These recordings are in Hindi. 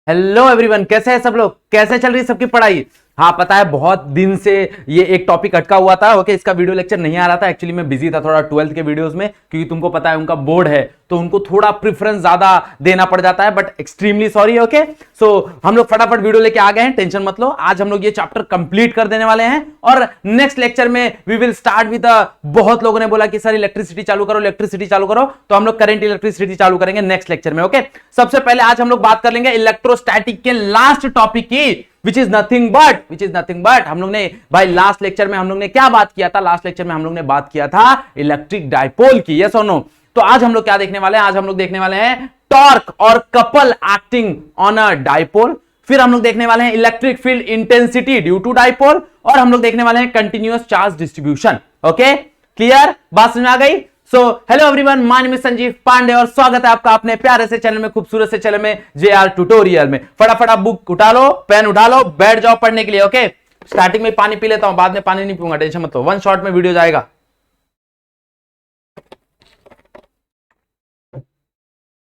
हेलो एवरीवन, कैसे हैं सब लोग? कैसे चल रही है सबकी पढ़ाई? हाँ, पता है बहुत दिन से ये एक टॉपिक अटका हुआ था। ओके, इसका वीडियो लेक्चर नहीं आ रहा था। एक्चुअली मैं बिजी था थोड़ा 12th के वीडियोस में, क्योंकि तुमको पता है उनका बोर्ड है तो उनको थोड़ा प्रेफरेंस ज्यादा देना पड़ जाता है। But extremely sorry. ओके, सो हम लोग फटाफट वीडियो लेके आ गए हैं, टेंशन मत लो। आज हम लोग ये चैप्टर कंप्लीट कर देने वाले हैं और नेक्स्ट लेक्चर में वी विल स्टार्ट विद बहुत लोगों ने बोला कि सर इलेक्ट्रिसिटी चालू करो, इलेक्ट्रिसिटी चालू करो, तो हम लोग करंट इलेक्ट्रिसिटी चालू करेंगे नेक्स्ट लेक्चर में। ओके, सबसे पहले आज हम लोग बात कर लेंगे इलेक्ट्रोस्टैटिक के लास्ट टॉपिक की, विच इज नथिंग बट हम लोग ने भाई लास्ट लेक्चर में हम लोग ने क्या बात किया था? लास्ट लेक्चर में हम लोग ने बात किया था इलेक्ट्रिक डायपोल की। यस और नो? तो आज हम लोग क्या देखने वाले हैं? आज हम लोग देखने वाले हैं टॉर्क और couple acting on a dipole. फिर हम लोग देखने वाले हैं electric field intensity due to dipole, और हम लोग देखने वाले हैं continuous charge distribution. Okay, clear? बात समझ में आ गई? So hello everyone, my name is Sanjeev Pandey और स्वागत है आपका अपने प्यारे से चैनल में, खूबसूरत से चैनल में, जेआर ट्यूटोरियल में। फटाफट आप बुक उठा लो, पेन उठा लो, बैठ जाओ पढ़ने के लिए। ओके, स्टार्टिंग में पानी पी लेता हूं, बाद में पानी नहीं पीऊंगा, टेंशन मत लो, वन शॉट में वीडियो जाएगा।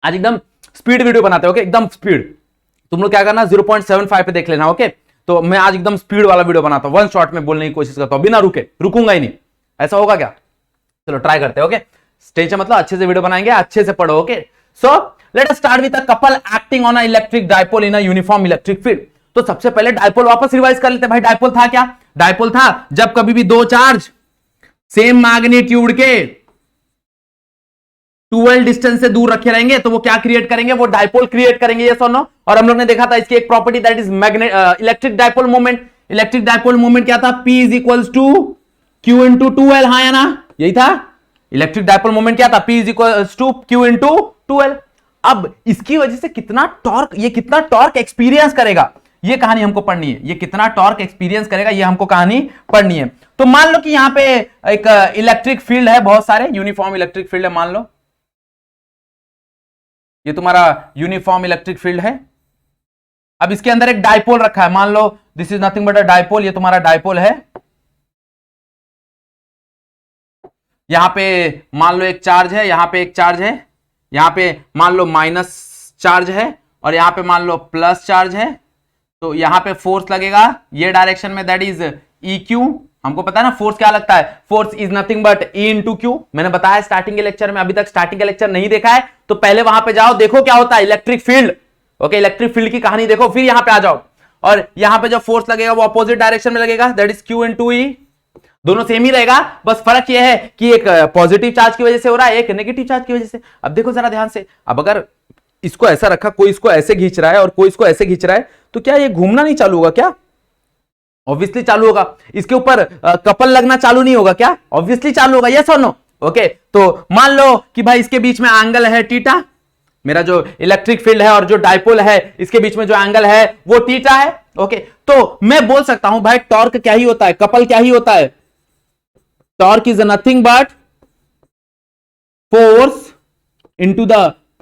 आज एकदम स्पीड वीडियो बनाते हैं। ओके, एकदम स्पीड। तुम लोग क्या करना, 0.75 पे देख लेना। ओके, तो मैं आज एकदम स्पीड वाला वीडियो बनाता हूं, वन शॉट में बोलने की कोशिश करता हूं, बिना रुके, रुकूंगा ही नहीं। ऐसा होगा क्या? चलो ट्राई करते हैं। ओके, टेंशन मतलब अच्छे से वीडियो बनाएंगे, अच्छे से पढ़ो। Okay, so let us start with a couple acting on a electric dipole in a uniform electric field. तो सबसे पहले डायपोल वापस रिवाइज कर लेते हैं। भाई डायपोल था क्या? डायपोल था जब कभी भी दो चार्ज सेम मैग्नीट्यूड के 12 डिस्टेंस से दूर रखे रहेंगे तो वो क्या क्रिएट करेंगे? वो डायपोल क्रिएट करेंगे। यस और नो? और हम लोग ने देखा था इसकी एक property, that is magnet electric dipole moment. Electric dipole moment क्या था? P is equals to Q into 2L। हाँ या ना? यही था इलेक्ट्रिक डायपोल मोमेंट। क्या था? P is equals to Q into 2L। अब इसकी वजह से कितना टॉर्क, ये कितना टॉर्क एक्सपीरियंस करेगा, ये कहानी हमको पढ़नी है। ये कितना टॉर्क एक्सपीरियंस करेगा, ये हमको कहानी पढ़नी है। तो मान लो कि यहां पे एक इलेक्ट्रिक फील्ड है, बहुत सारे यूनिफॉर्म इलेक्ट्रिक फील्ड है। मान लो ये तुम्हारा यूनिफॉर्म इलेक्ट्रिक फील्ड है। अब इसके अंदर एक डायपोल रखा है, मान लो this is nothing but a dipole. ये तुम्हारा डायपोल है। यहां पे मान लो एक चार्ज है, यहां पे एक चार्ज है, यहां पे मान लो माइनस चार्ज है, और यहां पे मान लो प्लस चार्ज है। तो यहां पे फोर्स लगेगा ये डायरेक्शन में, दैट इज ई क्यू। हमको पता है ना फोर्स क्या लगता है? Force is nothing but E into Q. मैंने बताया स्टार्टिंग के लेक्चर में, अभी तक स्टार्टिंग का लेक्चर नहीं देखा है तो पहले वहां पे जाओ, देखो क्या होता है electric field. Okay, electric field की कहानी देखो, फिर यहां पे आ जाओ। और यहां पे जो फोर्स लगेगा वो अपोजिट डायरेक्शन में लगेगा, दैट इज क्यू इंटू ई। दोनों सेम ही रहेगा, बस फर्क यह है कि एक पॉजिटिव चार्ज की वजह से हो रहा है, एक नेगेटिव चार्ज की वजह से। अब देखो जरा ध्यान से, अब अगर इसको ऐसा रखा, कोई इसको ऐसे खींच रहा है और कोई इसको ऐसे खींच रहा है, तो क्या ये घूमना नहीं चालू होगा क्या? ऑब्वियसली चालू होगा। इसके ऊपर कपल लगना चालू नहीं होगा क्या? ऑब्वियसली चालू होगा। यस और नो? ओके, तो मान लो कि भाई इसके बीच में एंगल है थीटा, मेरा जो इलेक्ट्रिक फील्ड है और जो डायपोल है इसके बीच में जो एंगल है वो थीटा है। ओके, तो मैं बोल सकता हूं भाई टॉर्क क्या ही होता है, कपल क्या ही होता है? Torque is nothing but force into the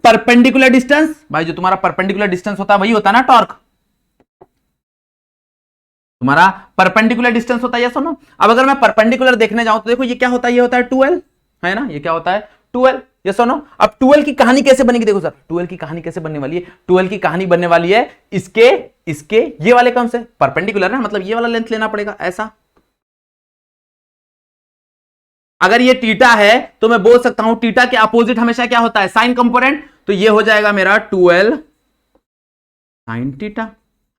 perpendicular distance. भाई जो तुम्हारा परपेंडिकुलर डिस्टेंस होता है वही होता है ना टॉर्क, तुम्हारा परपेंडिकुलर डिस्टेंस होता है। ये सुनो, अब अगर मैं परपेंडिकुलर देखने जाऊं तो देखो ये क्या होता है? ये होता है 12, है ना? ये क्या होता है? 12। ये सुनो, अब 12 की कहानी कैसे बनेगी? देखो सर, 12 की कहानी कैसे बनने वाली है? 12 की कहानी बनने वाली है इसके इसके ये वाले कौन से परपेंडिकुलर है, मतलब ये वाला लेंथ लेना पड़ेगा ऐसा। अगर ये थीटा है तो मैं बोल सकता हूं थीटा के अपोजिट हमेशा क्या होता है? Sign component. तो ये हो जाएगा मेरा 12 साइन थीटा,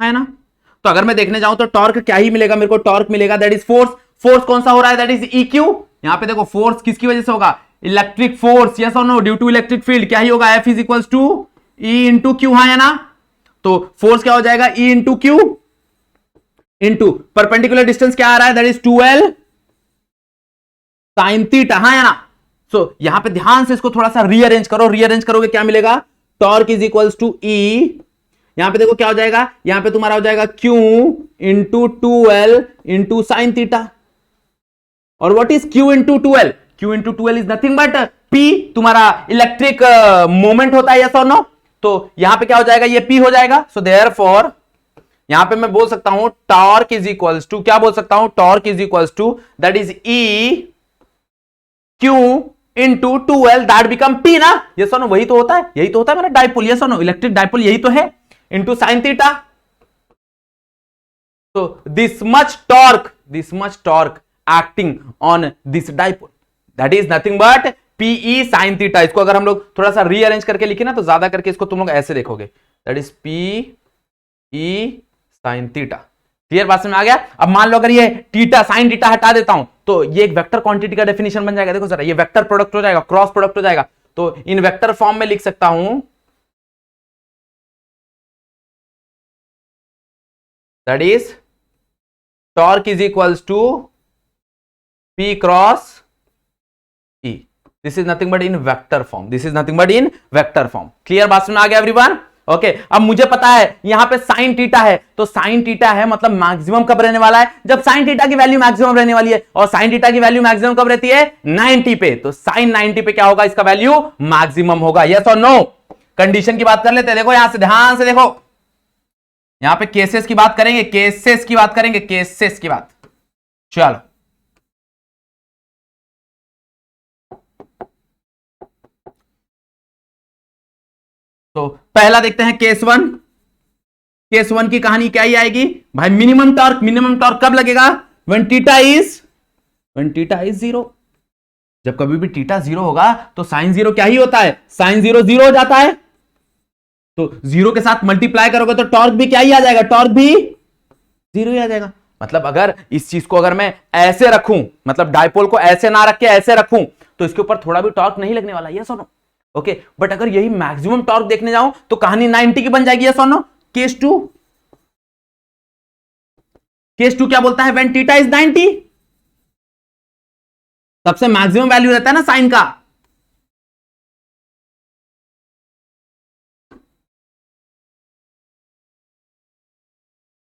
है ना? तो अगर मैं देखने जाऊं तो टॉर्क क्या ही मिलेगा मेरे को? टॉर्क मिलेगा दैट इज फोर्स। फोर्स कौन सा हो रहा है? That is E Q. यहां पे देखो फोर्स किसकी वजह से होगा? Electric force. यस और no? Due to electric field क्या ही होगा? F is equals to E into Q, है ना? तो फोर्स क्या हो जाएगा? E into Q into perpendicular distance क्या आ रहा है? दैट इज 12 साइन थीटा, हाँ या ना? सो यहां पे ध्यान से इसको थोड़ा सा रीअरेंज करो, रीअरेंज करोगे क्या मिलेगा? टॉर्क इज इक्वल्स टू ई, यहां पे देखो क्या हो जाएगा? यहां पे तुम्हारा हो जाएगा Q into 2L into sine theta. और what is Q into 2L? Q into 2L is nothing but P, तुम्हारा इलेक्ट्रिक मोमेंट होता है। यस और नो? तो यहां पे क्या हो जाएगा? ये P हो जाएगा। सो देयरफॉर यहां पे मैं बोल सकता हूं टॉर्क इज इक्वल्स टू, क्या बोल सकता हूं? Torque is equals to that is E Q into 2L that become P ना? यस और नो? वही तो होता है, यही तो होता है मेरा डायपोल। यस और नो? इलेक्ट्रिक डायपोल यही तो है। Into sine theta. तो this much torque acting on this dipole, that is nothing but P E sine theta. इसको अगर हम लोग थोड़ा सा रीअरेंज करके लिखे ना तो ज्यादा करके इसको तुम लोग ऐसे देखोगे, that is P E sine theta. Clear, बात समझ में आ गया। अब मान लो अगर ये थीटा साइन थीटा हटा देता हूं तो ये एक वेक्टर क्वांटिटी का डेफिनेशन बन जाएगा। देखो जरा, ये वेक्टर प्रोडक्ट हो जाएगा, क्रॉस प्रोडक्ट हो जाएगा। तो इन वेक्टर फॉर्म में लिख सकता हूं, that is torque is equals to P cross E. This is nothing but in vector form, this is nothing but in vector form. Clear, बात समझ में आ गया एवरीवन। ओके, अब मुझे पता है यहां पे साइन थीटा है, तो साइन थीटा है मतलब मैक्सिमम कब रहने वाला है, जब साइन थीटा की वैल्यू मैक्सिमम रहने वाली है। और साइन थीटा की वैल्यू मैक्सिमम कब रहती है, 90 पे। तो साइन 90 पे क्या होगा, इसका वैल्यू मैक्सिमम होगा। यस और नो। कंडीशन की बात कर लेते हैं। देखो यहां से ध्यान से देखो, यहां पे केसेस की बात करेंगे, केसेस की बात करेंगे, केसेस की बात। चलो तो पहला देखते हैं केस वन। केस वन की कहानी क्या ही आएगी भाई, मिनिमम टॉर्क कब लगेगा, व्हेन थीटा इज जीरो। जब कभी भी थीटा जीरो होगा तो साइन जीरो क्या ही होता है, साइन जीरो जीरो हो जाता है। तो जीरो के साथ मल्टीप्लाई करोगे तो टॉर्क भी क्या ही आ जाएगा, टॉर्क भी जीरो ही आ जाएगा। मतलब अगर इस चीज को अगर मैं ऐसे रखूं, मतलब डाइपोल को ऐसे ना रख के ऐसे रखूं, तो इसके ऊपर थोड़ा भी टॉर्क नहीं लगने वाला। यस और नो। ओके, बट अगर यही मैक्सिमम टॉर्क देखने जाऊं तो कहानी 90 की बन जाएगी। यस और नो। केस टू क्या बोलता है, व्हेन थीटा इज 90, सबसे मैक्सिमम वैल्यू रहता है ना साइन का।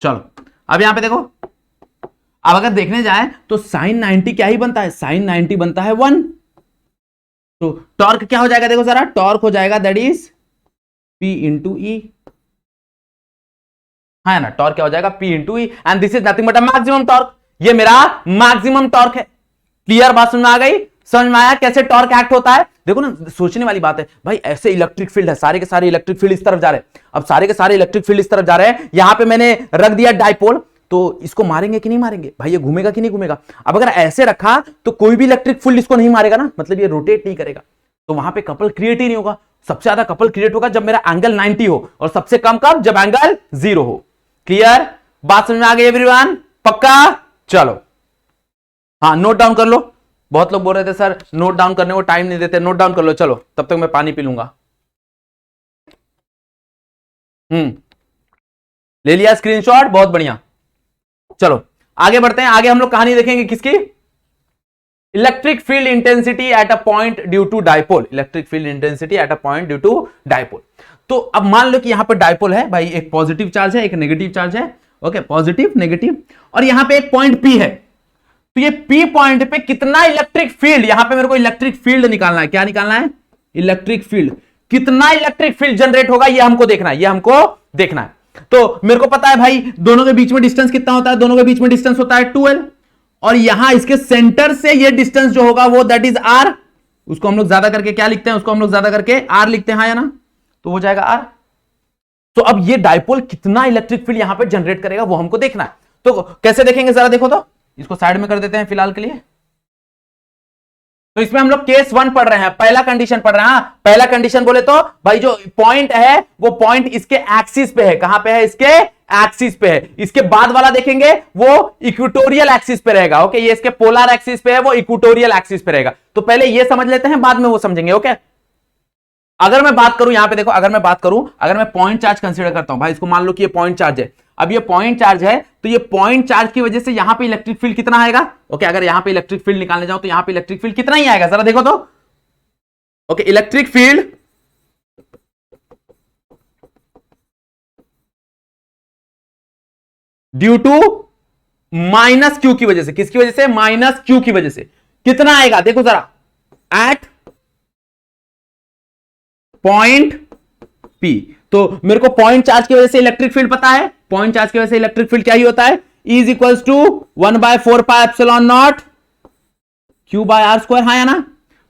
चलो अब यहां पे देखो, अब अगर देखने जाए तो साइन 90 क्या ही बनता है, साइन 90 बनता है 1। तो टॉर्क क्या हो जाएगा, देखो जरा, टॉर्क हो जाएगा दैट इज P इंटू ई, है ना। टॉर्क क्या हो जाएगा, P into E, and this is nothing but a maximum torque. ये मेरा मैक्सिमम टॉर्क है। क्लियर, बात समझ में आ गई, समझ में आया कैसे टॉर्क एक्ट होता है। देखो ना, सोचने वाली बात है भाई, ऐसे इलेक्ट्रिक फील्ड है, सारे के सारे इलेक्ट्रिक फील्ड इस तरफ जा रहे हैं। अब सारे के सारे इलेक्ट्रिक फील्ड इस तरफ जा रहे हैं, यहां पे मैंने रख दिया डाइपोल, तो इसको मारेंगे कि नहीं मारेंगे भाई, ये घूमेगा कि नहीं घूमेगा। अब अगर ऐसे रखा तो कोई भी इलेक्ट्रिक फील्ड इसको नहीं मारेगा ना, मतलब ये रोटेट नहीं करेगा, तो वहां पे कपल क्रिएट ही नहीं होगा। सबसे ज्यादा कपल क्रिएट होगा जब मेरा एंगल 90 हो, और सबसे कम कब, जब एंगल 0 हो। क्लियर, बात समझ में आ गई एवरीवन, पक्का। चलो हाँ, नोट डाउन कर लो। बहुत लोग बोल रहे थे सर नोट डाउन करने को टाइम नहीं देते, नोट डाउन कर लो। चलो तब तक मैं पानी पी लूंगा। ले लिया स्क्रीनशॉट, बहुत बढ़िया। चलो आगे बढ़ते हैं। आगे हम लोग कहानी देखेंगे किसकी, electric field intensity at a point due to dipole. Electric field intensity at a point due to dipole. तो अब मान लो कि यहां पर डाइपोल है भाई, एक पॉजिटिव चार्ज है, एक नेगेटिव चार्ज है। ओके, पॉजिटिव नेगेटिव, और यहां पे एक पॉइंट P है। तो ये P पॉइंट पे कितना इलेक्ट्रिक फील्ड, यहां पे मेरे को इलेक्ट्रिक फील्ड निकालना है। क्या निकालना है, इलेक्ट्रिक फील्ड। कितना इलेक्ट्रिक फील्ड जनरेट होगा ये हमको देखना है, ये हमको देखना है। तो मेरे को पता है भाई दोनों के बीच में डिस्टेंस कितना होता है, दोनों के बीच में डिस्टेंस होता है 2L, और यहां इसके सेंटर से ये डिस्टेंस जो होगा वो दैट इज R। उसको हम लोग ज्यादा करके क्या लिखते हैं, उसको हम लोग ज्यादा करके R लिखते हैं, हाँ या ना, तो हो जाएगा R। तो अब ये डाइपोल कितना इलेक्ट्रिक फील्ड यहां पे जनरेट करेगा वो हमको देखना है। तो कैसे देखेंगे जरा देखो, तो इसको साइड में कर देते हैं फिलहाल के लिए। तो इसमें हम लोग केस 1 पढ़ रहे हैं, पहला कंडीशन पढ़ रहे हैं। पहला कंडीशन बोले तो भाई जो पॉइंट है वो पॉइंट इसके एक्सिस पे है। कहां पे है, इसके एक्सिस पे है। इसके बाद वाला देखेंगे वो इक्वेटोरियल एक्सिस पे रहेगा। ओके, ये इसके पोलर एक्सिस पे है, वो इक्वेटोरियल एक्सिस पे रहेगा। तो पहले ये समझ लेते हैं, बाद में वो समझेंगे। ओके, अगर मैं बात करूं यहां पे देखो, अगर मैं बात करूं, अगर मैं पॉइंट चार्ज कंसीडर करता हूं भाई, इसको मान लो कि ये पॉइंट चार्ज है। अब ये पॉइंट चार्ज है, तो ये पॉइंट चार्ज की वजह से यहां पे इलेक्ट्रिक फील्ड कितना आएगा। ओके, अगर यहां पे इलेक्ट्रिक फील्ड निकालने जाऊं तो यहां पे इलेक्ट्रिक फील्ड कितना ही आएगा, जरा देखो तो। Okay, electric field due to minus Q की वजह से, किसकी वजह से, माइनस क्यू की वजह से कितना आएगा, देखो जरा, एट पॉइंट P। तो मेरे को पॉइंट चार्ज की वजह से इलेक्ट्रिक फील्ड पता है, पॉइंट चार्ज की वजह से इलेक्ट्रिक फील्ड क्या ही होता है, E is equals to 1/4πε0 Q/r², हाँ या ना।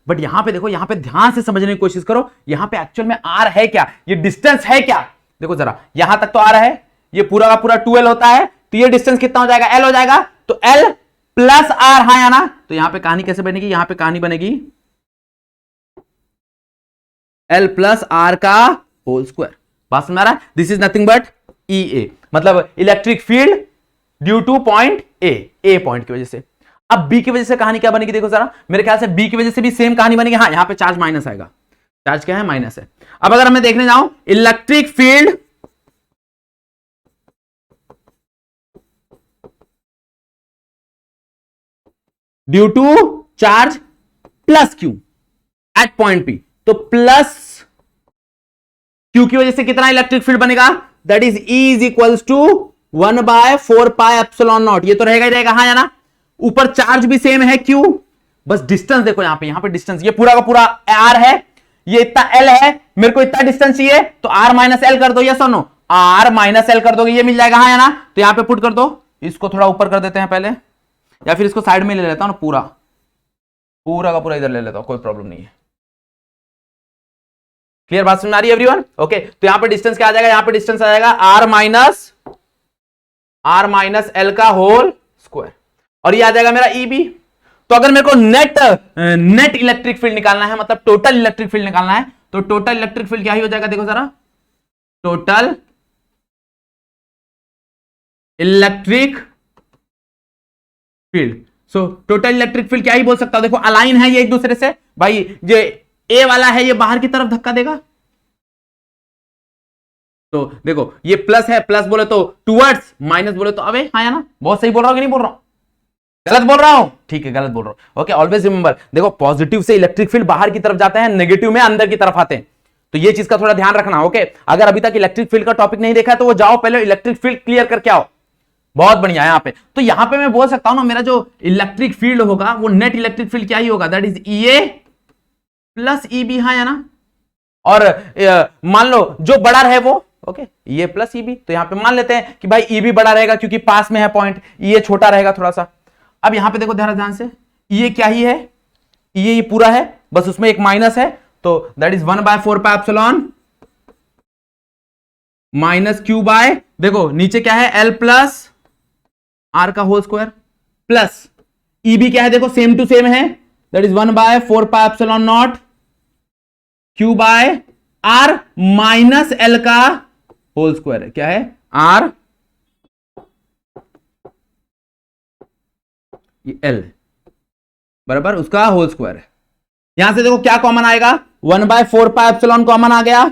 बट यहां पे देखो, यहां पे ध्यान से समझने की कोशिश करो, यहां पे एक्चुअल में R है क्या, ये डिस्टेंस है क्या। देखो जरा, यहां तक तो आ रहा है, ये पूरा का पूरा 2l होता है, तो ये डिस्टेंस कितना हो जाएगा, l हो जाएगा, तो l प्लस r, हाँ या ना। तो यहां पे कहानी कैसे बनेगी, यहां पे कहानी बनेगी l प्लस r का होल स्क्वायर। बात समझ आ रहा है? This is nothing but EA, मतलब electric field due two point A point की वजह से। अब B की वजह से कहानी क्या बनेगी, देखो जरा, मेरे ख्याल से B की वजह से भी सेम कहानी बनेगी। हाँ, यहां पे चार्ज माइनस आएगा, चार्ज क्या है, माइनस है। अब अगर मैं देखने जाऊं electric field due to charge plus Q at point P, तो प्लस क्यू की वजह से कितना इलेक्ट्रिक फील्ड बनेगा, that is E is equals to 1/4πε0। ये तो रहेगा ही रहेगा, हाँ या ना। ऊपर चार्ज भी सेम है Q, बस डिस्टेंस देखो यहां पे डिस्टेंस, ये पूरा का पूरा R है, ये इतना L है, मेरे को इतना डिस्टेंस चाहिए, तो R माइनस एल कर दो, यस और नो, R माइनस एल कर दोगे, ये मिल जाएगा, हाँ या ना। तो यहां पे पुट कर दो, इसको थोड़ा ऊपर कर देते हैं पहले, या फिर इसको साइड में ले लेता हूं ना, पूरा का पूरा इधर ले लेता हूं, कोई प्रॉब्लम नहीं है। क्लियर बात समझ आ रही है एवरीवन? ओके, तो यहां पे डिस्टेंस क्या आ जाएगा, यहां पे डिस्टेंस आ जाएगा R माइनस एल का होल स्क्वायर, और ये आ जाएगा मेरा EB। तो अगर मेरे को नेट इलेक्ट्रिक फील्ड निकालना है, मतलब टोटल इलेक्ट्रिक फील्ड निकालना है, तो टोटल इलेक्ट्रिक फील्ड क्या ही हो जाएगा, देखो जरा, total electric field. So total electric field क्या ही बोल सकता हूं, देखो अलाइन है ये एक दूसरे से, भाई जो ए वाला है ये बाहर की तरफ धक्का देगा, तो देखो ये प्लस है, प्लस बोले तो टुवर्ड्स, माइनस बोले तो अवे, हाँ या ना। बहुत सही बोल रहा हूं कि नहीं बोल रहा हूं, गलत बोल रहा हूं, ठीक है गलत बोल रहा हूं। ओके, ऑलवेज रिमेंबर, देखो पॉजिटिव से इलेक्ट्रिक फील्ड बाहर की तरफ जाते हैं, नेगेटिव में अंदर की तरफ आते हैं, तो ये चीज का थोड़ा ध्यान रखना। ओके, अगर अभी तक इलेक्ट्रिक फील्ड का टॉपिक नहीं देखा है तो वो जाओ पहले इलेक्ट्रिक फील्ड क्लियर करके आओ, बहुत बढ़िया। यहां पे तो यहां पे मैं बोल सकता हूं ना, मेरा जो इलेक्ट्रिक फील्ड होगा वो नेट इलेक्ट्रिक फील्ड क्या ही होगा, that is EA plus EB, हाँ या ना। और मान लो जो बड़ा रहे वो, ओके, EA प्लस EB, तो यहां पे मान लेते हैं कि भाई EB बड़ा रहेगा क्योंकि पास में है पॉइंट, EA छोटा रहेगा थोड़ा सा। अब यहां पे देखो ध्यान से, EA क्या ही है, EA ये पूरा है, बस उसमें एक माइनस है, तो that is 1/4πε minus Q by, देखो नीचे क्या है, L प्लस R का होल स्क्वायर, प्लस EB क्या है, देखो सेम टू सेम है, that is 1/4πε0 Q by R minus L का होल स्क्वायर है, क्या है, R ये L बराबर उसका होल स्क्वायर है। यहां से देखो क्या कॉमन आएगा, 1/4πε कॉमन आ गया,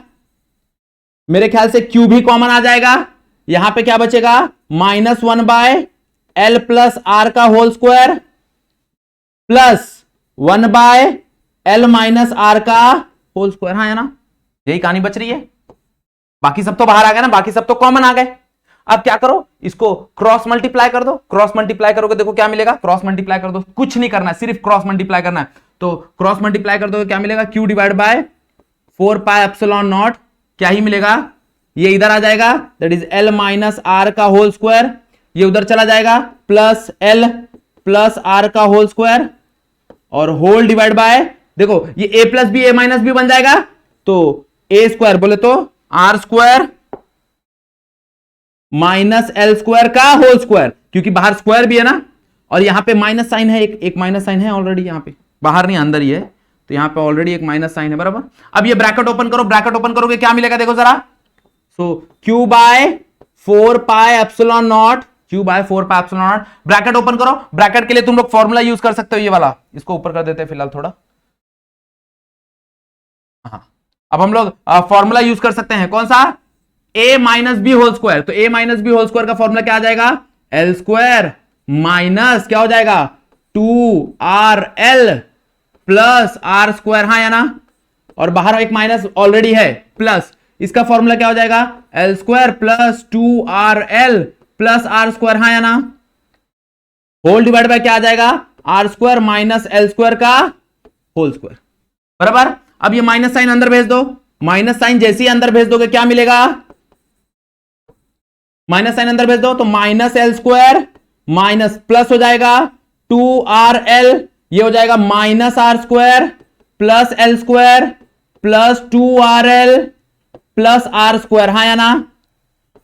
मेरे ख्याल से Q भी कॉमन आ जाएगा, यहां पे क्या बचेगा, -1/L प्लस R का whole square plus 1/L minus R का होल स्क्वायर, हाँ है ना, यही कहानी बच रही है। बाकी सब तो बाहर आ गए ना, बाकी सब तो कॉमन आ गए। अब क्या करो, इसको क्रॉस मल्टीप्लाई कर दो, क्रॉस मल्टीप्लाई करोगे देखो क्या मिलेगा, क्रॉस मल्टीप्लाई कर दो, कुछ नहीं करना है, सिर्फ क्रॉस मल्टीप्लाई करना है, तो क्रॉस मल्टीप्लाई कर दो क्या मिलेगा, Q डिवाइड बाय 4πε0, क्या ही मिलेगा, ये इधर आ जाएगा, that is L minus R का होल स्क्वायर, ये उधर चला जाएगा, प्लस L प्लस R का होल स्क्वायर, और होल डिवाइड बाय, देखो ये A plus B A minus B बन जाएगा, तो A स्क्वायर बोले तो R square minus L square का होल स्क्वायर, क्योंकि बाहर स्क्वायर भी है ना, और यहां पे माइनस साइन है, एक माइनस साइन है ऑलरेडी, यहां पे बाहर नहीं अंदर ही है, तो यहां पे ऑलरेडी एक माइनस साइन है बराबर। अब ये ब्रैकेट ओपन करो, ब्रैकेट ओपन करोगे क्या मिलेगा, देखो जरा, so Q by 4πε0, Q by 4πε0, bracket open करो, ब्रैकेट के लिए तुम लोग फॉर्मूला यूज कर सकते हो, ये वाला, इसको ऊपर कर देते हैं फिलहाल थोड़ा, हाँ अब हम लोग फॉर्मूला यूज कर सकते हैं, कौन सा, A minus B whole square, तो A minus B whole square का फॉर्मूला क्या आ जाएगा, L स्क्वायर माइनस क्या हो जाएगा 2RL प्लस R स्क्वायर, हाँ या ना, और बाहर एक माइनस ऑलरेडी है, प्लस इसका फॉर्मूला क्या हो जाएगा, L square plus 2RL plus R square, हाँ या ना, होल डिवाइड बाय क्या आ जाएगा, R square minus L square का होल स्क्वायर बराबर। अब ये माइनस साइन अंदर भेज दो, माइनस साइन जैसे ही अंदर भेज दोगे क्या मिलेगा, माइनस साइन अंदर भेज दो तो minus L square minus plus हो जाएगा 2RL, ये हो जाएगा minus R square plus L square plus 2RL plus R square, हाँ या ना,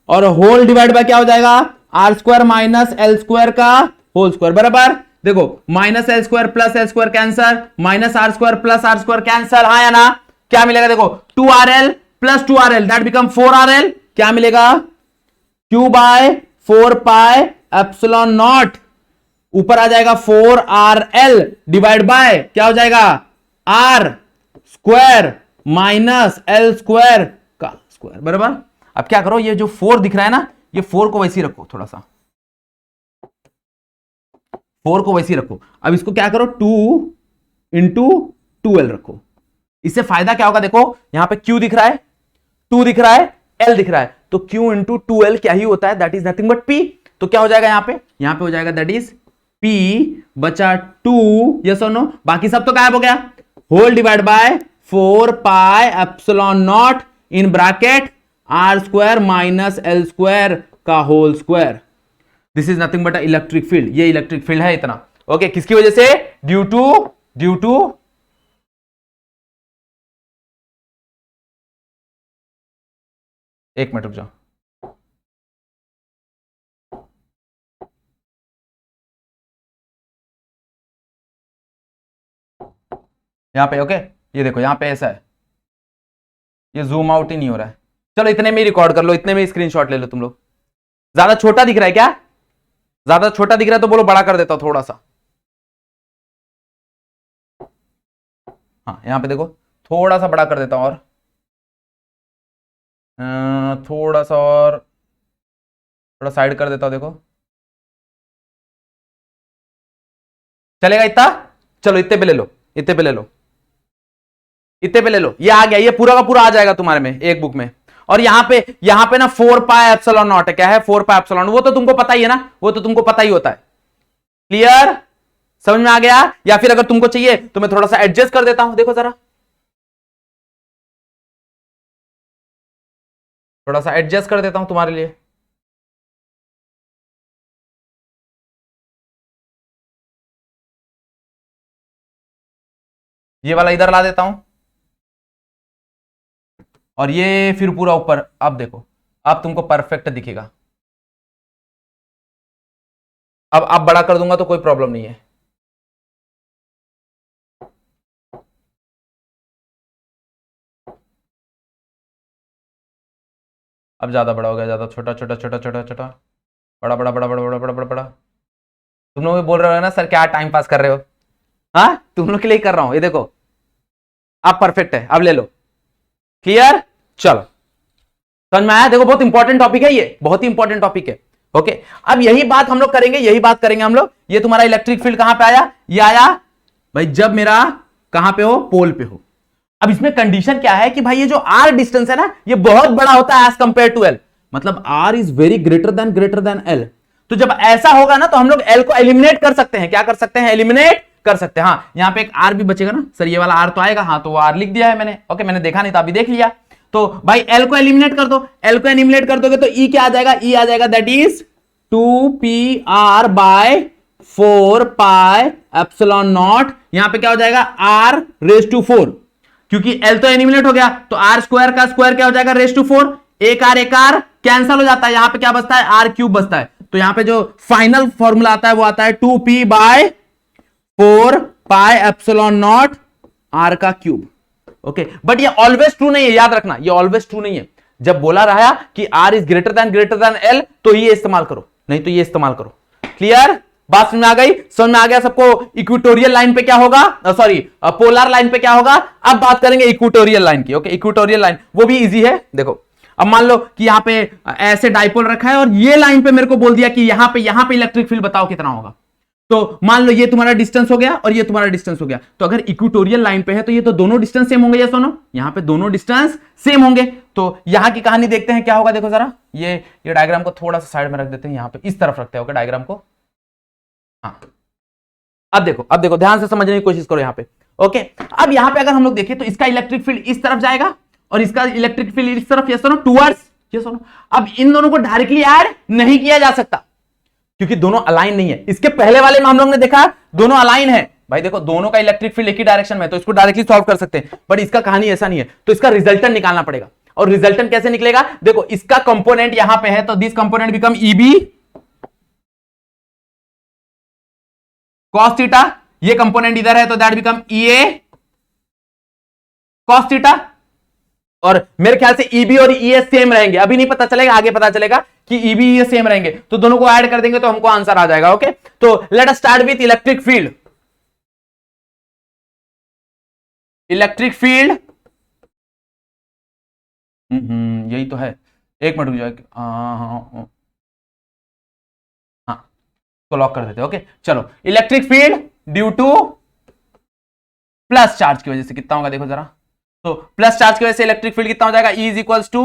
और होल डिवाइड बाय क्या हो जाएगा, R square minus L square का होल स्क्वायर, बराबर। देखो minus L square plus L square cancel, minus R square plus R square cancel, हाँ या ना, क्या मिलेगा, देखो 2rl plus 2rl that become 4rl, क्या मिलेगा, q by 4 pi epsilon nought, ऊपर आ जाएगा 4rl डिवाइड बाय क्या हो जाएगा, R square minus L square का स्क्वायर, बराबर। अब क्या करो, ये जो 4 दिख रहा है ना, ये 4 को वैसे ही रखो, थोड़ा सा 4 को वैसे ही रखो। अब इसको क्या करो, 2 इंटू 2l रखो। इससे फायदा क्या होगा, देखो यहां पे q दिख रहा है, 2 दिख रहा है, l दिख रहा है, तो q इंटू 2l क्या ही होता है, that is nothing but p। तो क्या हो जाएगा यहां पे हो जाएगा दैट इज p बचा 2, यस और नो, बाकी सब तो गायब हो गया, whole divide by 4 pi epsilon naught in bracket R square minus L square का whole square. This is nothing but electric field, ये इलेक्ट्रिक फील्ड है इतना, ओके। किसकी वजह से, ड्यू टू एक मिनट रुक जाओ, यहां पे ओके, ये देखो यहां पे ऐसा है, ये जूम आउट ही नहीं हो रहा है, चलो इतने में रिकॉर्ड कर लो, इतने में स्क्रीनशॉट ले लो तुम लोग। ज्यादा छोटा दिख रहा है क्या, ज्यादा छोटा दिख रहा है तो बोलो बड़ा कर देता हूं थोड़ा सा, हाँ यहां पे देखो थोड़ा सा बड़ा कर देता हूं, और थोड़ा सा और थोड़ा साइड कर देता हूं, देखो चलेगा इतना, चलो इतने पे ले लो, इतने पे ले लो, इतने पे ले लो, ये आ गया, ये पूरा का पूरा आ जाएगा तुम्हारे में एक बुक में। और यहां पे ना 4 पाई एप्सिलॉन नॉट है, क्या है 4 पाई एप्सिलॉन, वो तो तुमको पता ही है ना, वो तो तुमको पता ही होता है, क्लियर, समझ में आ गया। या फिर अगर तुमको चाहिए तो मैं थोड़ा सा एडजस्ट कर देता हूं, देखो जरा थोड़ा सा एडजस्ट कर देता हूं तुम्हारे लिए, ये वाला इधर ला देता हूं, और ये फिर पूरा ऊपर, अब देखो अब तुमको परफेक्ट दिखेगा। अब बड़ा कर दूंगा तो कोई प्रॉब्लम नहीं है, अब ज्यादा बड़ा हो गया, ज्यादा छोटा छोटा छोटा छोटा छोटा, बड़ा बड़ा बड़ा बड़ा बड़ा बड़ा बड़ा बड़ा। तुम लोग भी बोल रहे हो ना सर क्या टाइम पास कर रहे हो, हाँ तुम लोग के लिए कर रहा हूं, ये देखो अब परफेक्ट है, अब ले लो, क्लियर, चलो समझ में आया। देखो बहुत इंपॉर्टेंट टॉपिक है, ये बहुत ही इंपॉर्टेंट टॉपिक है, ओके। अब यही बात हम लोग करेंगे, यही बात करेंगे हम लोग। ये तुम्हारा इलेक्ट्रिक फील्ड कहां पे आया, ये आया भाई जब मेरा कहां पे हो, पोल पे हो। अब इसमें कंडीशन क्या है कि भाई ये जो आर डिस्टेंस है ना, ये बहुत बड़ा होता है एज कंपेयर टू एल, मतलब R is very greater than L. तो जब ऐसा होगा ना तो हम लोग एल को एलिमिनेट कर सकते हैं, क्या कर सकते हैं, एलिमिनेट कर सकते हैं। हाँ यहां पे एक आर भी बचेगा ना सर, ये वाला आर तो आएगा, हाँ तो वो आर लिख दिया है मैंने, ओके मैंने देखा नहीं था अभी देख लिया। तो भाई एल को एलिमिनेट कर दो, एल को एलिमिनेट कर दोगे तो ई क्या आ जाएगा, ई आ जाएगा that is 2pr by 4 pi epsilon not, यहां पे क्या हो जाएगा r रेज टू 4, क्योंकि l तो एलिमिनेट हो गया तो r स्क्वायर का स्क्वायर क्या हो जाएगा रेज टू 4, एक r कैंसिल हो जाता है, यहां पे क्या बचता है r क्यूब बचता है। तो यहां पे जो फाइनल फॉर्मूला आता है वो आता है 2p by 4 pi epsilon nought r का क्यूब, ओके। बट ये ऑलवेज ट्रू नहीं है, याद रखना ये ऑलवेज ट्रू नहीं है। जब बोला रहा कि r is greater then l तो ये इस्तेमाल करो, नहीं तो ये इस्तेमाल करो, क्लियर, बात समझ में आ गई, समझ में आ गया सबको। इक्वेटोरियल लाइन पे क्या होगा, सॉरी पोलर लाइन पे क्या होगा, अब बात करेंगे इक्वेटोरियल लाइन की, ओके। इक्वेटोरियल लाइन वो भी इजी है, देखो अब मान लो कि यहां पे ऐसे डाइपोल रखा है और ये लाइन पे मेरे को बोल दिया कि यहां पे इलेक्ट्रिक फील्ड बताओ कितना होगा। तो मान लो ये तुम्हारा डिस्टेंस हो गया और ये तुम्हारा डिस्टेंस हो गया, तो अगर इक्वेटोरियल लाइन पे है तो ये तो दोनों डिस्टेंस सेम होंगे, या सुनो यहां पे दोनों डिस्टेंस सेम होंगे। तो यहां की कहानी देखते हैं क्या होगा, देखो जरा ये डायग्राम को थोड़ा सा साइड में रख देते हैं, यहां पे इस तरफ रखते हैं, ओके डायग्राम को, हाँ अब देखो ध्यान से समझने की कोशिश करो यहां पे, ओके। अब यहां पे अगर हम लोग देखें तो इसका इलेक्ट्रिक फील्ड इस तरफ जाएगा और इसका इलेक्ट्रिक फील्ड इस तरफ, यस सुनो टुवर्ड्स, यस सुनो। अब इन दोनों को डायरेक्टली ऐड नहीं किया जा सकता क्योंकि दोनों अलाइन नहीं है। इसके पहले वाले में हम लोग ने देखा दोनों अलाइन है, भाई देखो दोनों का इलेक्ट्रिक फील्ड एक ही डायरेक्शन में है तो इसको डायरेक्टली सॉल्व कर सकते हैं, बट इसका कहानी ऐसा नहीं है, तो इसका रिजल्टेंट निकालना पड़ेगा। और रिजल्टेंट कैसे निकलेगा, देखो इसका कंपोनेंट यहां पे है तो this component become EB cos theta, ये कंपोनेंट इधर है तो that become EA cos theta. और मेरे ख्याल से ईबी और ईए सेम रहेंगे, अभी नहीं पता चलेगा, आगे पता चलेगा कि ईबी ईए सेम रहेंगे, तो दोनों को ऐड कर देंगे तो हमको आंसर आ जाएगा। ओके, तो let us start with electric field. Electric field यही तो है, एक मिनट रुक जाए, हाँ तो लॉक कर देते। ओके चलो, electric field due two plus charge की वजह से कितना होगा देखो जरा, तो प्लस चार्ज की वजह से इलेक्ट्रिक फील्ड कितना हो जाएगा, E इज इक्वल्स टू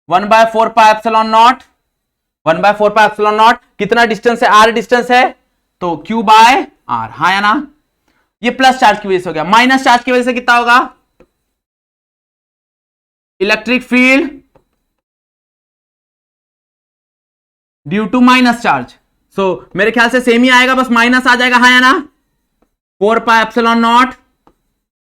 1/4πε0, 1/4πε0, कितना डिस्टेंस है, R डिस्टेंस है, तो Q बाय R, हाँ या ना, ये प्लस चार्ज की वजह से हो गया। माइनस चार्ज की वजह से कितना होगा, electric field due to minus charge, so मेरे ख्याल से सेम ही आएगा, बस माइनस आ जाएगा, हाँ या ना, 4πε0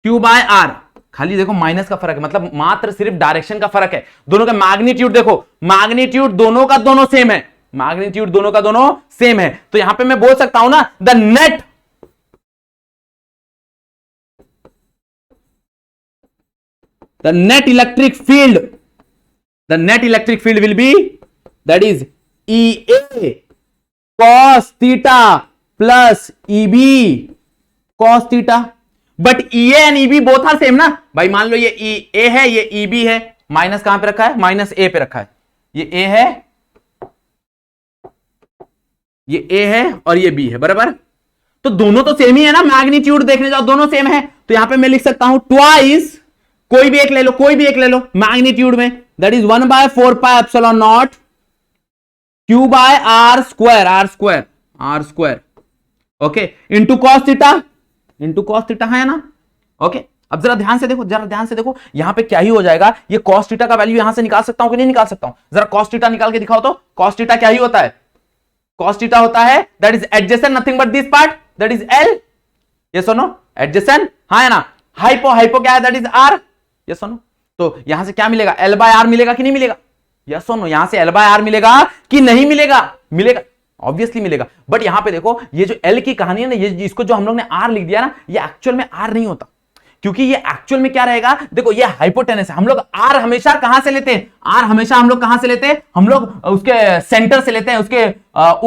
Q बाय R, खाली देखो माइनस का फर्क है, मतलब मात्र सिर्फ डायरेक्शन का फर्क है, दोनों का मैग्नीट्यूड देखो, मैग्नीट्यूड दोनों का दोनों सेम है, मैग्नीट्यूड दोनों का दोनों सेम है, तो यहां पे मैं बोल सकता हूं ना the net electric field will be that is EA cos theta plus EB cos theta, but EA and EB both are same ना भाई, मान लो ये EA है, ये EB है, माइनस कहां पे रखा है, माइनस A पे रखा है, ये A है, ये A है और ये B है, बराबर, तो दोनों तो सेम ही है ना, मैग्नीट्यूड देखने जाओ दोनों सेम है, तो यहां पे मैं लिख सकता हूं ट्वाइस, कोई भी एक ले लो, कोई भी एक ले लो मैग्नीट्यूड में, that is 1/4πε0 Q by R square, okay, into cos theta, है ना। ओके, अब जरा ध्यान से देखो, यहां पे क्या ही हो जाएगा, ये कॉस थीटा का वैल्यू यहां से निकाल सकता हूं कि नहीं निकाल सकता हूं, जरा कॉस थीटा निकाल के दिखाओ तो, कॉस थीटा क्या ही होता है, कॉस थीटा होता है that is adjacent nothing but this part, that is L, yes और नो, एडजेसेंट, हाँ है ना, हाइपो क्या है, दैट इज R, यस और नो, तो यहां से क्या मिलेगा, L बाय R मिलेगा कि नहीं मिलेगा, यस और नो, यहां से L बाय R मिलेगा कि नहीं मिलेगा, ऑब्वियसली मिलेगा, बट यहां पे देखो ये जो L की कहानी है ना, ये इसको जो हम लोग ने R लिख दिया ना, ये एक्चुअल में R नहीं होता, क्योंकि ये एक्चुअल में क्या रहेगा, देखो ये हाइपोटेनस है, हम लोग R हमेशा कहां से लेते हैं, R हमेशा हम लोग कहां से लेते हैं, हम लोग उसके सेंटर से लेते हैं, उसके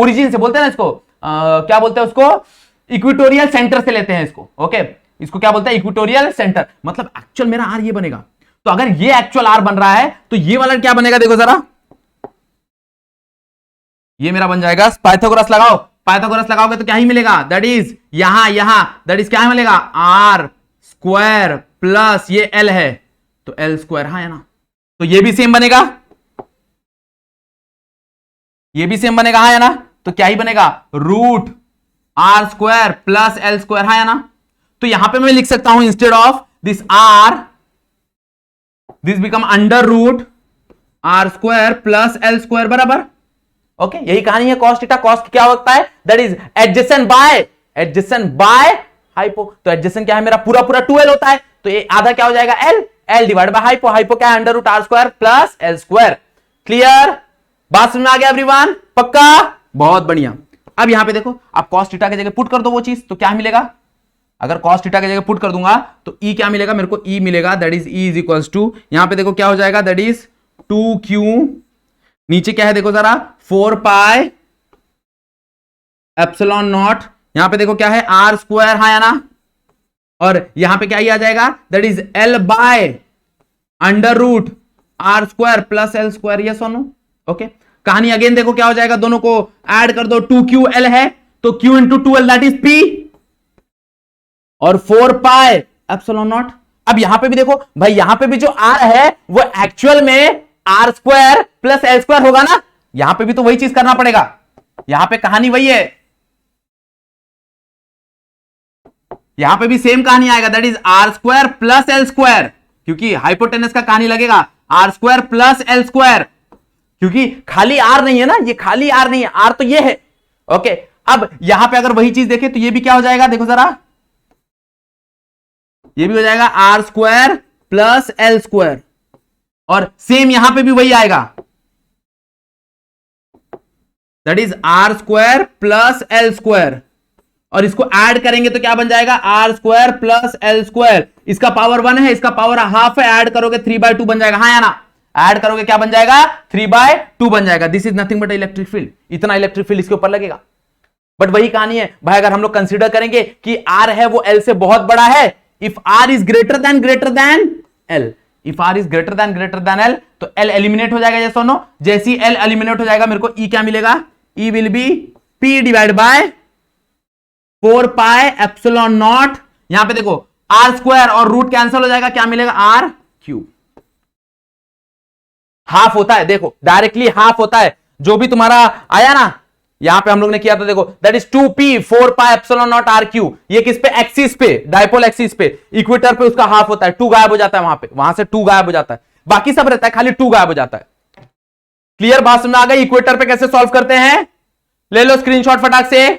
ओरिजिन से, बोलते हैं ना इसको क्या बोलते हैं उसको, इक्वेटोरियल सेंटर से लेते हैं इसको, ओके, इसको क्या बोलते हैं, इक्वेटोरियल सेंटर, मतलब एक्चुअल मेरा R ये बनेगा, तो अगर ये एक्चुअल R बन रहा है तो ये वाला क्या बनेगा, देखो जरा, ये मेरा बन जाएगा, पाइथागोरस लगाओगे तो क्या ही मिलेगा, दैट इज यहां दैट इज क्या मिलेगा, R स्क्वायर प्लस ये L है तो L स्क्वायर, हाँ है ना, तो ये भी सेम बनेगा, हाँ है ना, तो क्या ही बनेगा, root R square plus L square, हाँ है ना, तो यहां पे मैं लिख सकता हूं instead of this R, this become under root R square plus L square, बराबर, ओके, यही कहानी है कॉस थीटा, कॉस क्या होता है, that is adjacent by hypo, तो एडजेसेंट क्या है मेरा, पूरा 2L होता है, तो ये आधा क्या हो जाएगा, L डिवाइड बाय हाइपो क्या है, under root R square plus L square, clear, बात समझ में आ गया एवरीवन, पक्का, बहुत बढ़िया। अब यहां पे देखो, आप कॉस थीटा की जगह पुट कर दो वो चीज, तो क्या मिलेगा, अगर कॉस थीटा की जगह पुट कर दूंगा तो E क्या मिलेगा मेरे को, E मिलेगा, that is E is equals to, यहां पे देखो क्या हो जाएगा, दैट इज 2Q, नीचे क्या है देखो जरा, 4πε0, यहां पे देखो क्या है, R स्क्वायर, हाँ या ना, और यहां पे क्या ही आ जाएगा, that is L by under root R square plus L square, yes और नो, ओके, कहानी अगेन देखो क्या हो जाएगा, दोनों को ऐड कर दो, 2QL है तो Q into 2L that is P, और 4πε0, अब यहां पे भी देखो भाई, यहां पे भी जो R है वो एक्चुअल में R square plus L square होगा ना, यहां पे भी तो वही चीज करना पड़ेगा, यहां पे कहानी वही है, यहां पे भी सेम कहानी आएगा, that is R square plus L square, क्योंकि हाइपोटेनस का कहानी लगेगा R square plus L square, क्योंकि खाली R नहीं है ना, ये खाली R नहीं है, R तो ये है, ओके, अब यहां पे अगर वही चीज देखें तो ये भी क्या हो जाएगा, देखो जरा, ये भी हो जाएगा R square plus L square, और सेम यहां पे भी वही आएगा, that is R square plus L square, और इसको ऐड करेंगे तो क्या बन जाएगा, R square plus L square. इसका पावर 1 है, इसका पावर हाफ है, ऐड करोगे 3/2 बन जाएगा, हाँ या ना, ऐड करोगे क्या बन जाएगा, 3/2 बन जाएगा। This is nothing but electric field, इतना इलेक्ट्रिक फील्ड इसके ऊपर लगेगा। बट वही कहानी है भाई, अगर हम लोग कंसीडर करेंगे कि आर है वो एल से बहुत बड़ा है, if R is greater than L, if R is greater than L, तो एल एलिमिनेट हो जाएगा, जैसे नो, जैसी एल एलिमिनेट हो जाएगा मेरे को ई क्या मिलेगा, E will be P divide by 4 pi epsilon not, यहां पे देखो आर स्क्वायर और रूट कैंसिल हो जाएगा, क्या मिलेगा, आर क्यूब। हाफ होता है, देखो डायरेक्टली हाफ होता है, जो भी तुम्हारा आया ना, यहां पे हम लोग ने किया था, देखो that is 2p 4 pi epsilon naught R Q, ये किस पे, एक्सिस पे, डायपोल एक्सिस पे, इक्वेटर पे उसका हाफ होता है, 2 गायब हो जाता है वहां पे, वहां से 2 गायब हो जाता है, बाकी सब रहता है, खाली 2 गायब हो जाता है। क्लियर बात समझ में आ गई, इक्वेटर पे कैसे सॉल्व करते हैं, ले लो स्क्रीनशॉट फटाक से।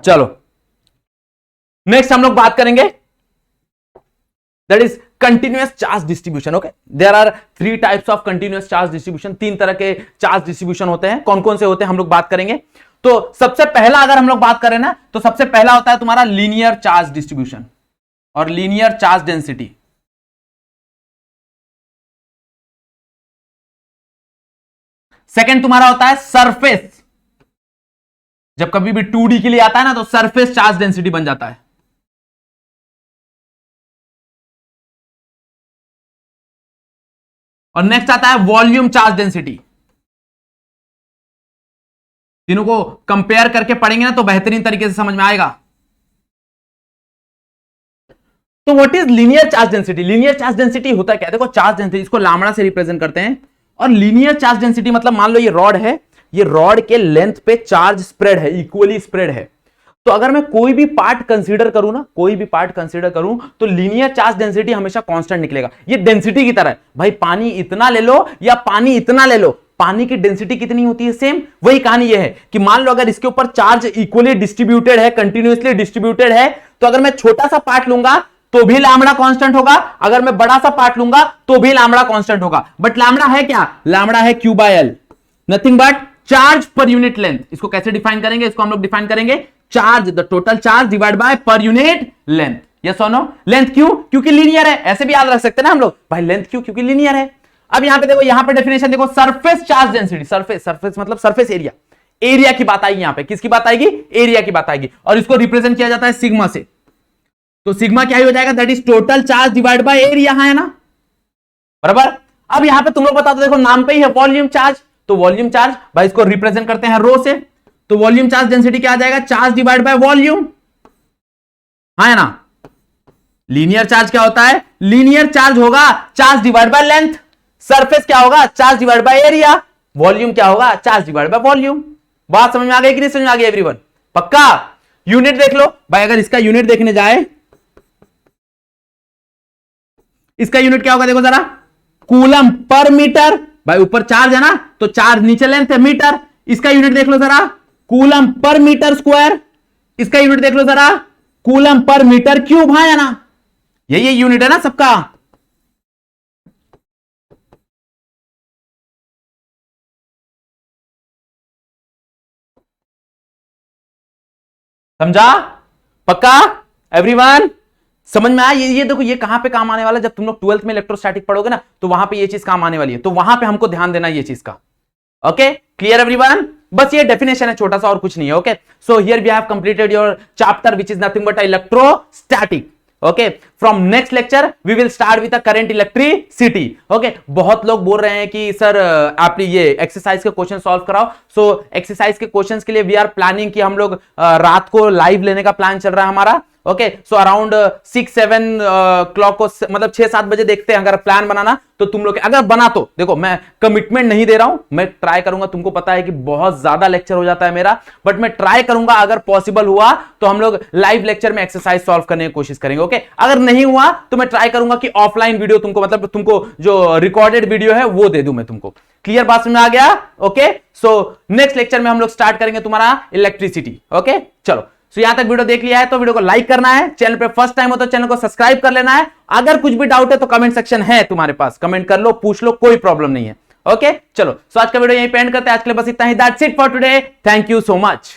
चलो नेक्स्ट हम लोग बात करेंगे, that is continuous charge distribution. Okay, there are 3 types of continuous charge distribution, 3 तरह के चार्ज डिस्ट्रीब्यूशन होते हैं। कौन कौन से होते हैं हम लोग बात करेंगे। तो सबसे पहला अगर हम लोग बात करें ना, तो सबसे पहला होता है तुम्हारा लीनियर चार्ज डिस्ट्रीब्यूशन और लीनियर चार्ज डेंसिटी। सेकंड तुम्हारा होता है सरफेस, जब कभी भी 2D के लिए आता है ना, तो सरफेस चार्ज डेंसिटी बन जाता है। और नेक्स्ट आता है वॉल्यूम चार्ज डेंसिटी। तीनों को कंपेयर करके पढ़ेंगे ना तो बेहतरीन तरीके से समझ में आएगा। तो what is linear charge density. Linear charge density होता है क्या, देखो चार्ज डेंसिटी इसको लैम्बडा से रिप्रेजेंट करते हैं, और लीनियर चार्ज डेंसिटी मतलब मान लो ये रॉड है, ये रॉड के लेंथ पे चार्ज स्प्रेड है, इक्वली स्प्रेड है। तो अगर मैं कोई भी पार्ट कंसीडर करूं ना, कोई भी पार्ट कंसीडर करूं, तो लीनियर चार्ज डेंसिटी हमेशा कांस्टेंट निकलेगा। ये डेंसिटी की तरह है भाई, पानी इतना ले लो या पानी इतना ले लो, पानी की डेंसिटी कितनी होती है, सेम। वही कहानी ये है कि मान लो अगर इसके ऊपर चार्ज इक्वली डिस्ट्रीब्यूटेड है, कंटिन्यूअसली डिस्ट्रीब्यूटेड है, तो अगर मैं छोटा सा पार्ट लूंगा तो भी लैम्बडा कांस्टेंट होगा, अगर मैं बड़ा सा पार्ट लूंगा तो भी लैम्बडा कांस्टेंट होगा। बट लैम्बडा है क्या, लैम्बडा है Q by L, nothing but charge per unit length. इसको कैसे डिफाइन करेंगे, इसको हम लोग डिफाइन करेंगे charge, the total charge divide by per unit length. Yes और नो, लेंथ क्यों, क्योंकि लीनियर है, ऐसे भी याद रख सकते हैं ना हम लोग भाई, लेंथ क्यों, क्योंकि लीनियर है। अब यहां पे देखो, यहां पे डेफिनेशन देखो, surface charge density, surface, surface मतलब सरफेस एरिया, एरिया की बात आएगी यहां पे, किसकी बात आएगी, एरिया की बात आएगी, और इसको रिप्रेजेंट किया जाता है सिग्मा से। तो सिग्मा क्या हो जाएगा, that is total charge divide by area, है ना, बराबर। अब यहां पे तुम लोग बता दो, देखो नाम पे ही है वॉल्यूम चार्ज, तो वॉल्यूम चार्ज भाई इसको रिप्रेजेंट करते हैं रो से, तो वॉल्यूम चार्ज डेंसिटी क्या आ जाएगा, चार्ज डिवाइड बाय वॉल्यूम, है ना। लीनियर चार्ज क्या होता है, लीनियर चार्ज होगा charge divide by length, surface क्या होगा, charge divide by area, volume क्या होगा, चार्ज डिवाइड बाय वॉल्यूम। बात समझ में आ गई कि नहीं समझ में आ गई एवरीवन, पक्का। यूनिट देख लो भाई, अगर इसका यूनिट देखने जाए, इसका यूनिट क्या होगा, देखो जरा, कूलम पर मीटर, भाई ऊपर चार्ज है ना, तो चार्ज नीचे लेंथ है मीटर, इसका यूनिट देख लो जरा, कूलम पर मीटर स्क्वायर, इसका यूनिट देख लो जरा, कूलम पर मीटर क्यूब, है ना, यही यूनिट है ना सबका। समझा, पक्का एवरीवन, समझ में आया। ये देखो, ये कहां पे काम आने वाला है, जब तुम लोग 12th में इलेक्ट्रोस्टैटिक पढ़ोगे ना, तो वहां पे ये चीज काम आने वाली है, तो वहां पे हमको ध्यान देना ये चीज का। ओके, क्लियर एवरीवन, बस ये डेफिनेशन है छोटा सा, और कुछ नहीं है। Okay, so here we have completed your chapter which is nothing but electrostatic. Okay, from next lecture we will start with current electricity. Okay, बहुत लोग बोल रहे हैं कि सर आप ये एक्सरसाइज के क्वेश्चन सॉल्व कराओ। सो एक्सरसाइज के क्वेश्चंस के लिए वी आर प्लानिंग कि हम लोग रात को लाइव लेने का प्लान चल रहा है हमारा। ओके, सो अराउंड 6-7 क्लॉक को, मतलब 6-7 बजे देखते हैं। अगर प्लान बनाना तो तुम लोग, अगर बना तो देखो, मैं कमिटमेंट नहीं दे रहा हूं, मैं ट्राई करूंगा। तुमको पता है कि बहुत ज्यादा लेक्चर हो जाता है मेरा, बट मैं ट्राई करूंगा, अगर पॉसिबल हुआ तो हम लोग लाइव लेक्चर में एक्सरसाइज सॉल्व करने की कोशिश करेंगे। ओके, अगर नहीं हुआ तो मैं ट्राई करूंगा कि ऑफलाइन वीडियो तुमको, मतलब तुमको जो रिकॉर्डेड वीडियो है वो दे दूं मैं तुमको। क्लियर बात समझ में आ गया। ओके, सो नेक्स्ट लेक्चर में हम लोग स्टार्ट करेंगे तुम्हारा इलेक्ट्रिसिटी। ओके, चलो सो यहां तक वीडियो देख लिया है तो वीडियो को लाइक करना है, चैनल पे फर्स्ट टाइम हो तो चैनल को सब्सक्राइब कर लेना है। अगर कुछ भी डाउट है तो कमेंट सेक्शन है तुम्हारे पास, कमेंट कर लो, पूछ लो, कोई प्रॉब्लम नहीं है। ओके चलो, सो आज का वीडियो यहीं पे एंड करते हैं। आज के लिए बस इतना ही। That's it for today, thank you so much.